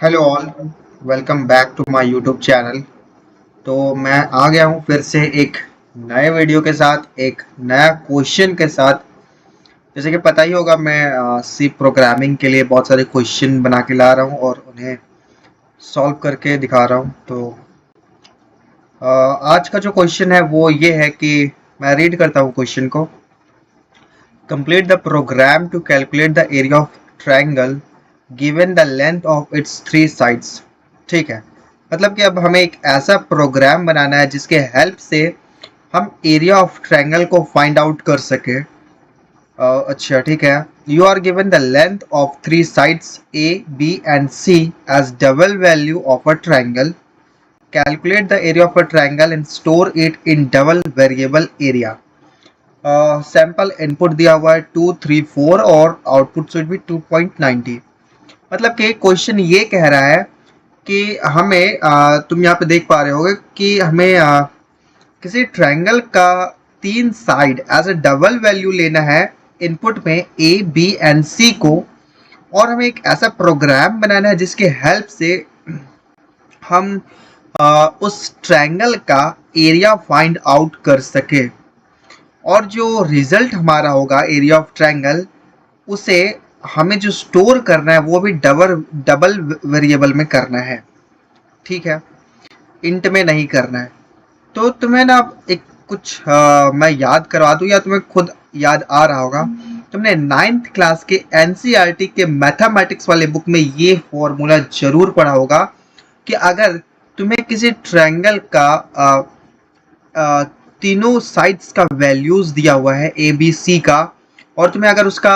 Hello all, welcome back to my YouTube channel. तो मैं आ गया हूँ फिर से एक नए वीडियो के साथ, एक नया क्वेश्चन के साथ। जैसे कि पता ही होगा, मैं सी प्रोग्रामिंग के लिए बहुत सारे क्वेश्चन बना के ला रहा हूँ और उन्हें सॉल्व करके दिखा रहा हूँ। तो आज का जो क्वेश्चन है वो ये है कि मैं रीड करता हूँ क्वेश्चन को। Complete the program to calculate the area of triangle given the length of its three sides. ठीक है, मतलब कि अब हमें एक ऐसा प्रोग्राम बनाना है जिसके हेल्प से हम एरिया ऑफ ट्रायंगल को फाइंड आउट कर सके। अच्छा ठीक है। You are given the length of three sides A B and C as double value of a triangle. Calculate the area of a triangle and store it in double variable area. Sample input दिया हुआ है 234 और output should be 2.90। मतलब कि question ये कह रहा है कि हमें तुम यहाँ पे देख पा रहे होगे कि हमें किसी ट्रायंगल का तीन side as a double value लेना है इनपुट में ए बी एंड सी को, और हमें एक ऐसा प्रोग्राम बनाना है जिसके हेल्प से हम उस ट्रायंगल का एरिया फाइंड आउट कर सके। और जो रिजल्ट हमारा होगा एरिया ऑफ ट्रायंगल, उसे हमें जो स्टोर करना है वो भी डबल डबल वेरिएबल में करना है। ठीक है, इंट में नहीं करना है। तो तुम्हें ना एक कुछ मैं याद करवा दूं या तुम्हें खुद याद आ रहा होगा। तुमने 9th क्लास के एनसीईआरटी के मैथमेटिक्स वाले बुक में ये फॉर्मूला जरूर पढ़ा होगा कि अगर तुम्हें किसी ट्रायंगल का आ, तीनों साइड्स का वैल्यूज दिया हुआ है ए बी सी का, और तुम्हें अगर उसका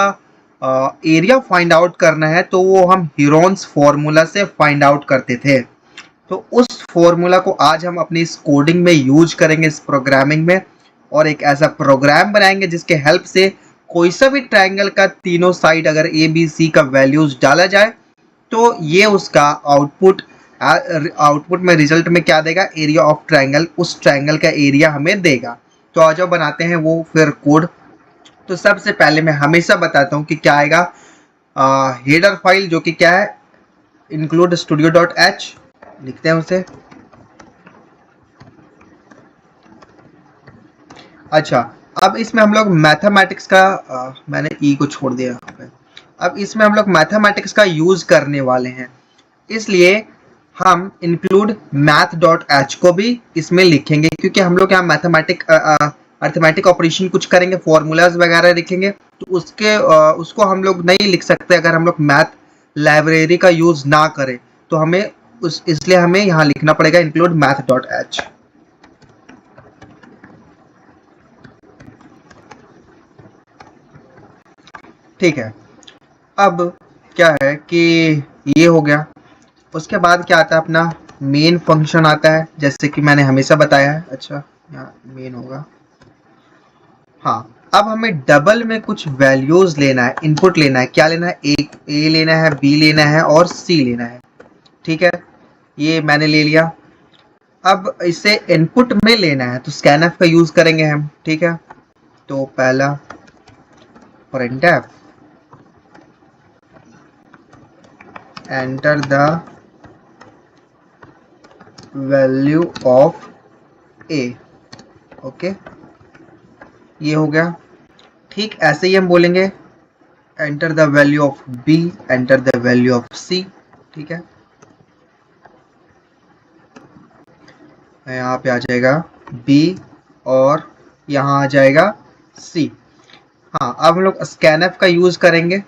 एरिया फाइंड आउट करना है तो वो हम हीरोन्स फॉर्मूला से फाइंड आउट करते थे। तो उस फॉर्मूला को आज हम अपनी इस कोडिंग में यूज करेंगे, इस प्रोग्रामिंग में, और एक ऐसा प्रोग्राम बनाएंगे जिसके हेल्प से कोई सा भी ट्रायंगल का तीनों साइड अगर ए बी सी का वैल्यूज डाला जाए तो ये उसका आउटपुट में रिजल्ट में क्या देगा, एरिया ऑफ ट्रायंगल, उस ट्रायंगल का एरिया हमें देगा। तो आज जो बनाते हैं वो फिर कोड। तो सबसे पहले मैं हमेशा बताता हूँ कि क्या आएगा। हेडर फाइल जो कि क्या है, इंक्लूड स्टूडियो डॉट एच लिखते हैं उसे। अच्छा, अब इसमें हम लोग मैथमेटिक्स का मैंने ई को छोड़ दिया यहाँ पे। अब इसमें हम लोग मैथमेटिक्स का यूज करने वाले हैं, इसलिए हम इंक्लूड मैथ डॉट एच को भी इसमें लिखेंगे, क्योंकि हम लोग यहाँ अर्थमेटिक ऑपरेशन कुछ करेंगे, फॉर्मूलाज वगैरह लिखेंगे। तो उसको हम लोग नहीं लिख सकते अगर हम लोग मैथ लाइब्रेरी का यूज ना करें। तो हमें इसलिए हमें यहाँ लिखना पड़ेगा इंक्लूड मैथ डॉट एच। ठीक है, अब क्या है कि ये हो गया। उसके बाद क्या आता है, अपना मेन फंक्शन आता है, जैसे कि मैंने हमेशा बताया है। अच्छा, यहाँ मेन होगा। हाँ, अब हमें डबल में कुछ वैल्यूज लेना है, इनपुट लेना है। क्या लेना है, ए लेना है, बी लेना है और सी लेना है। ठीक है, ये मैंने ले लिया। अब इसे इनपुट में लेना है तो स्कैनफ का यूज करेंगे हम। ठीक है, तो पहला printf enter the value of A. Okay, ये हो गया। ठीक ऐसे ही हम बोलेंगे enter the value of B, enter the value of C. ठीक है, यहाँ पे आ जाएगा बी और यहाँ आ जाएगा सी। हाँ, अब हम लोग स्कैनफ का यूज करेंगे।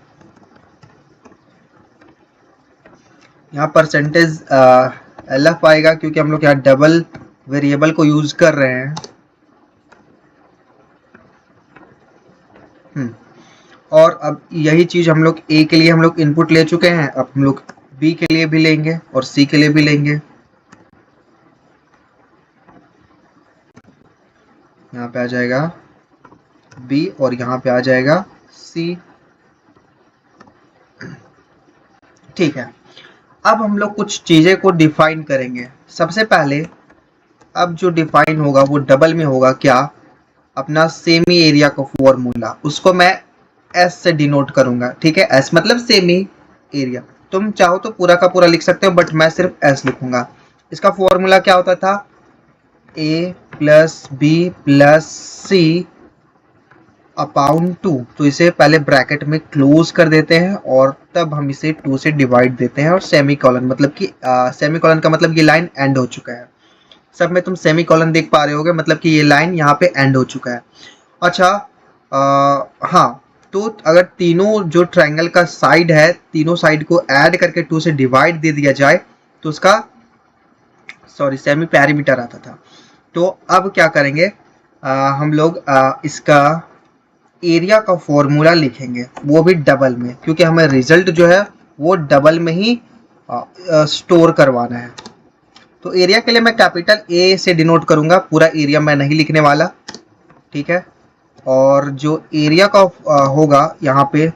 यहाँ परसेंटेज एलएफ आएगा क्योंकि हम लोग यहाँ डबल वेरिएबल को यूज कर रहे हैं। और अब यही चीज हम लोग ए के लिए हम लोग इनपुट ले चुके हैं, अब हम लोग बी के लिए भी लेंगे और सी के लिए भी लेंगे। यहाँ पे आ जाएगा बी और यहाँ पे आ जाएगा सी। ठीक है, अब हम लोग कुछ चीजें को डिफाइन करेंगे। सबसे पहले अब जो डिफाइन होगा वो डबल में होगा। क्या, अपना सेमी एरिया का फॉर्मूला, उसको मैं एस से डिनोट करूंगा। ठीक है, एस मतलब सेमी एरिया। तुम चाहो तो पूरा का पूरा लिख सकते हो, बट मैं सिर्फ एस लिखूंगा। इसका फॉर्मूला क्या होता था, ए प्लस बी प्लस सी अपॉन 2। तो इसे पहले ब्रैकेट में क्लोज कर देते हैं और तब हम इसे 2 से डिवाइड देते हैं, और सेमी कॉलन, मतलब कि सेमी कॉलन का मतलब ये लाइन एंड हो चुका है। सब में तुम सेमी कॉलन देख पा रहे होगे, मतलब कि ये लाइन यहाँ पे एंड हो चुका है। अच्छा, हाँ, तो अगर तीनों जो ट्रायंगल का साइड है, तीनों साइड को ऐड करके 2 से डिवाइड दे दिया जाए तो उसका सेमी पैरीमीटर आता था। तो अब क्या करेंगे, हम लोग इसका एरिया का फॉर्मूला लिखेंगे, वो भी डबल में, क्योंकि हमें रिजल्ट जो है वो डबल में ही स्टोर करवाना है। तो एरिया के लिए मैं कैपिटल ए से डिनोट करूंगा, पूरा एरिया मैं नहीं लिखने वाला, ठीक है। और जो एरिया का होगा यहाँ पे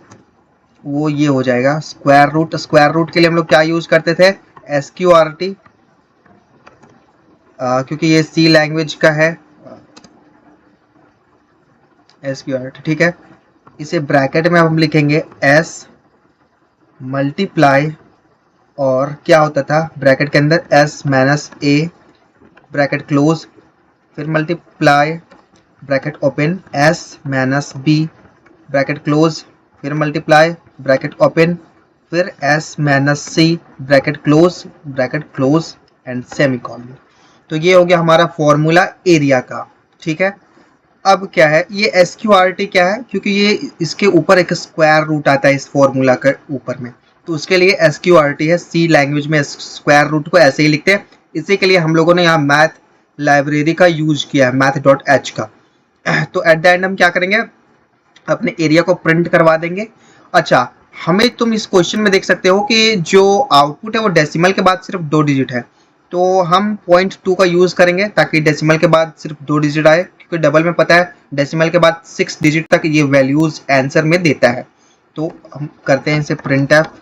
वो ये हो जाएगा स्क्वायर रूट। स्क्वायर रूट के लिए हम लोग क्या यूज करते थे, SQRT, क्योंकि ये सी लैंग्वेज का है, SQRT, ठीक है। इसे ब्रैकेट में अब हम लिखेंगे S मल्टीप्लाई, और क्या होता था ब्रैकेट के अंदर, S minus A bracket close, फिर multiply bracket open S minus B bracket close, फिर मल्टीप्लाई ब्रैकेट ओपन, फिर S minus C bracket close and semicolon. तो ये हो गया हमारा फॉर्मूला एरिया का, ठीक है। अब क्या है, ये SQRT क्या है, क्योंकि ये इसके ऊपर एक स्क्वायर रूट आता है इस फॉर्मूला के ऊपर में, तो उसके लिए SQRT है। सी लैंग्वेज में स्क्वायर रूट को ऐसे ही लिखते हैं, इसी के लिए हम लोगों ने यहाँ मैथ लाइब्रेरी का यूज किया है, math.h का। तो एट द एंड हम क्या करेंगे, अपने एरिया को प्रिंट करवा देंगे। अच्छा, हमें तुम इस क्वेश्चन में देख सकते हो कि जो आउटपुट है वो डेसिमल के बाद सिर्फ 2 डिजिट है, तो हम 0.2 का यूज करेंगे ताकि डेसिमल के बाद सिर्फ 2 डिजिट आए, क्योंकि डबल में पता है डेसिमल के बाद 6 डिजिट तक ये वैल्यूज आंसर में देता है। तो हम करते हैं इसे print F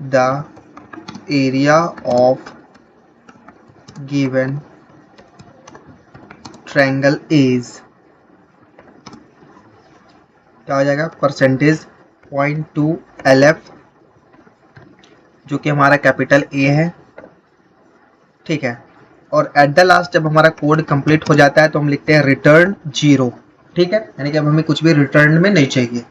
the area of given triangle is, क्या हो जाएगा, परसेंटेज 0.2 LF, जो कि हमारा कैपिटल ए है, ठीक है। और एट द लास्ट जब हमारा कोड कंप्लीट हो जाता है तो हम लिखते हैं रिटर्न 0, ठीक है, यानी कि अब हमें कुछ भी रिटर्न में नहीं चाहिए।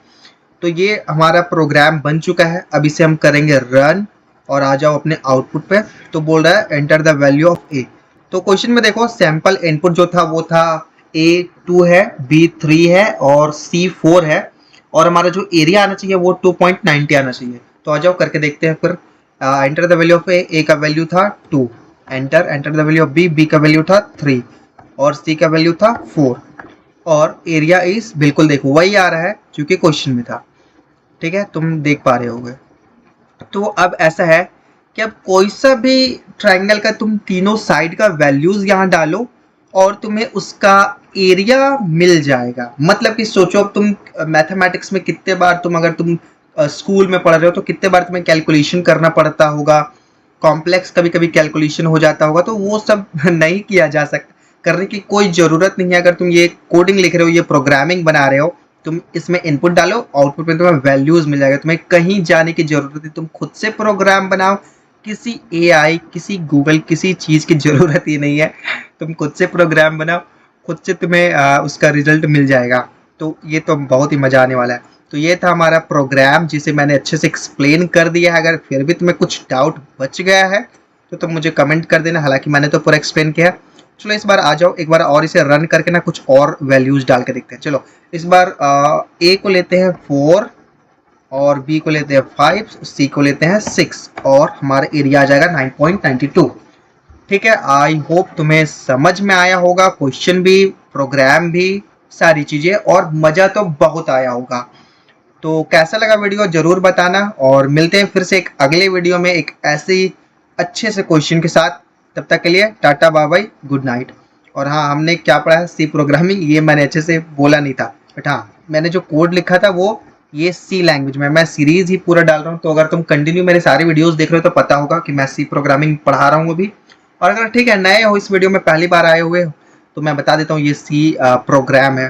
तो ये हमारा प्रोग्राम बन चुका है। अब इसे हम करेंगे रन, और आ जाओ अपने आउटपुट पे। तो बोल रहा है एंटर द वैल्यू ऑफ ए। तो क्वेश्चन में देखो सैंपल इनपुट जो था वो था A2 है, B3 है और C4 है, और हमारा जो एरिया आना चाहिए वो 2.90 आना चाहिए। तो आ जाओ करके देखते हैं फिर। Enter the value of A का वैल्यू था 2, enter the value of B का वैल्यू था 3 और सी का वैल्यू था 4, और एरिया इज बिल्कुल देखो वही आ रहा है जो कि क्वेश्चन में था, ठीक है, तुम देख पा रहे होगे। तो अब ऐसा है कि अब कोई सा भी ट्रायंगल का तुम तीनों साइड का वैल्यूज यहाँ डालो और तुम्हें उसका एरिया मिल जाएगा। मतलब कि सोचो अब तुम मैथमेटिक्स में कितने बार अगर तुम स्कूल में पढ़ रहे हो तो कितने बार तुम्हें कैलकुलेशन करना पड़ता होगा, कॉम्प्लेक्स कभी कभी कैलकुलेशन हो जाता होगा, तो वो सब नहीं किया जा सकता, करने की कोई ज़रूरत नहीं है। अगर तुम ये कोडिंग लिख रहे हो, ये प्रोग्रामिंग बना रहे हो, तुम इसमें इनपुट डालो, आउटपुट में तुम्हें वैल्यूज मिल जाएगा। तुम्हें कहीं जाने की जरूरत नहीं, तुम खुद से प्रोग्राम बनाओ, किसी AI, किसी गूगल, किसी चीज़ की ज़रूरत ही नहीं है। तुम खुद से प्रोग्राम बनाओ, खुद से तुम्हें उसका रिजल्ट मिल जाएगा। तो ये तो बहुत ही मज़ा आने वाला है। तो ये था हमारा प्रोग्राम जिसे मैंने अच्छे से एक्सप्लेन कर दिया है। अगर फिर भी तुम्हें कुछ डाउट बच गया है तो तुम मुझे कमेंट कर देना, हालांकि मैंने तो पूरा एक्सप्लेन किया है। चलो इस बार आ जाओ एक बार और इसे रन करके ना कुछ और वैल्यूज डाल के देखते हैं। चलो इस बार A को लेते हैं 4 और B को लेते हैं 5, C को लेते हैं 6 और हमारा एरिया आ जाएगा 9.92। ठीक है, आई होप तुम्हें समझ में आया होगा, क्वेश्चन भी, प्रोग्राम भी, सारी चीजें, और मजा तो बहुत आया होगा। तो कैसा लगा वीडियो जरूर बताना, और मिलते हैं फिर से एक अगले वीडियो में एक ऐसे ही अच्छे से क्वेश्चन के साथ। तब तक के लिए tata bye bye, good night. और हाँ, हमने क्या पढ़ा है, सी प्रोग्रामिंग, ये मैंने अच्छे से बोला नहीं था, बट हाँ मैंने जो कोड लिखा था वो ये सी लैंग्वेज में, मैं सीरीज ही पूरा डाल रहा हूँ। तो अगर तुम कंटिन्यू मेरे सारे वीडियोस देख रहे हो तो पता होगा कि मैं सी प्रोग्रामिंग पढ़ा रहा हूँ अभी। और अगर ठीक है नए हो इस वीडियो में पहली बार आए हुए हो तो मैं बता देता हूँ, ये सी प्रोग्राम है,